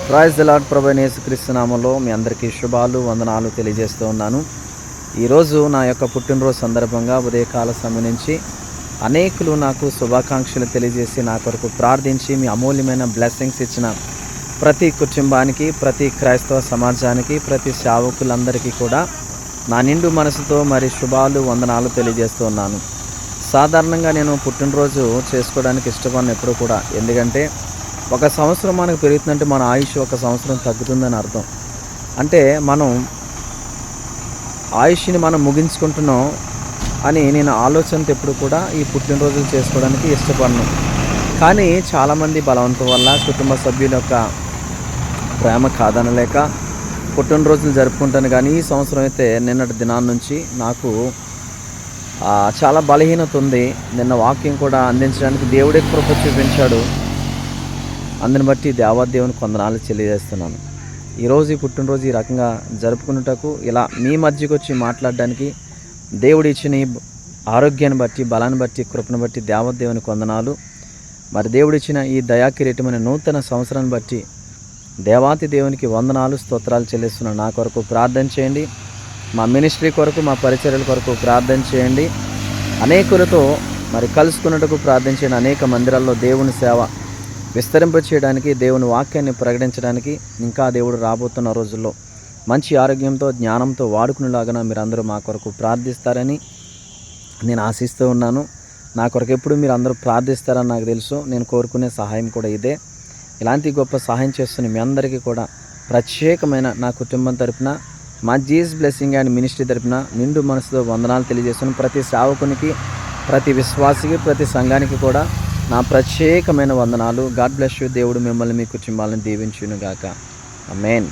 Praise the lord. ప్రభువైన యేసుక్రీస్తు నామములో మీ అందరికీ శుభాలు వందనాలు తెలియజేస్తూ ఉన్నాను. ఈరోజు నా యొక్క పుట్టినరోజు సందర్భంగా ఉదయకాల సమయం నుంచి అనేకులు నాకు శుభాకాంక్షలు తెలియజేసి నా కొరకు ప్రార్థించి మీ అమూల్యమైన బ్లెస్సింగ్స్ ఇచ్చిన ప్రతి కుటుంబానికి, ప్రతి క్రైస్తవ సమాజానికి, ప్రతి సేవకులందరికీ కూడా నా నిండు మనసుతో మరి శుభాలు వందనాలు తెలియజేస్తూ ఉన్నాను. సాధారణంగా నేను పుట్టినరోజు చేసుకోవడానికి ఇష్టపడిన ఎప్పుడు కూడా, ఎందుకంటే ఒక సంవత్సరం మనకు పెరుగుతుందంటే మన ఆయుష్ ఒక సంవత్సరం తగ్గుతుందని అర్థం. అంటే మనం ఆయుష్ని మనం ముగించుకుంటున్నాం అని నేను ఆలోచనతో ఎప్పుడు కూడా ఈ పుట్టినరోజులు చేసుకోవడానికి ఇష్టపడను. కానీ చాలామంది బలవంతం వల్ల, కుటుంబ సభ్యుల యొక్క ప్రేమ కాదనలేక పుట్టినరోజులు జరుపుకుంటాను. కానీ ఈ సంవత్సరం అయితే నిన్నటి దినాన్ని నుంచి నాకు చాలా బలహీనత ఉంది. నిన్న వాక్యం కూడా అందించడానికి దేవుడే కృప చూపించాడు. అందుని బట్టి దేవాదేవునికి వందనాలు తెలియజేస్తున్నాను. ఈరోజు ఈ పుట్టినరోజు ఈ రకంగా జరుపుకున్నటకు, ఇలా మీ మధ్యకు వచ్చి మాట్లాడడానికి దేవుడు ఇచ్చిన ఈ ఆరోగ్యాన్ని బట్టి, బలాన్ని బట్టి, కృపను బట్టి దేవాదేవునికి వందనాలు. మరి దేవుడు ఇచ్చిన ఈ దయాకిరీటమైన నూతన సంవత్సరాన్ని బట్టి దేవాతి దేవునికి వందనాలు, స్తోత్రాలు చెల్లిస్తున్నాను. నా కొరకు ప్రార్థన చేయండి. మా మినిస్ట్రీ కొరకు, మా పరిచర్యల కొరకు ప్రార్థన చేయండి. అనేకులతో మరి కలుసుకున్నట్టుకు ప్రార్థన చేయండి. అనేక మందిరాల్లో దేవుని సేవ విస్తరింప చేయడానికి, దేవుని వాక్యాన్ని ప్రకటించడానికి ఇంకా దేవుడు రాబోతున్న రోజుల్లో మంచి ఆరోగ్యంతో, జ్ఞానంతో వాడుకునేలాగా మీరందరూ మా కొరకు ప్రార్థిస్తారని నేను ఆశిస్తూ ఉన్నాను. నా కొరకు ఎప్పుడు మీరు అందరూ ప్రార్థిస్తారని నాకు తెలుసు. నేను కోరుకునే సహాయం కూడా ఇదే. ఇలాంటి గొప్ప సహాయం చేస్తున్న మీ అందరికీ కూడా ప్రత్యేకమైన నా కుటుంబం తరపున, మా జీసస్ బ్లెస్సింగ్ అండ్ మినిస్ట్రీ తరపున నిండు మనసుతో వందనాలు తెలియజేస్తున్నాను. ప్రతి సేవకునికి, ప్రతి విశ్వాసికి, ప్రతి సంఘానికి కూడా నా ప్రత్యేకమైన వందనాలు. God bless you. దేవుడు మిమ్మల్ని, మీ కుటుంబాలను దీవించును గాక. ఆమేన్.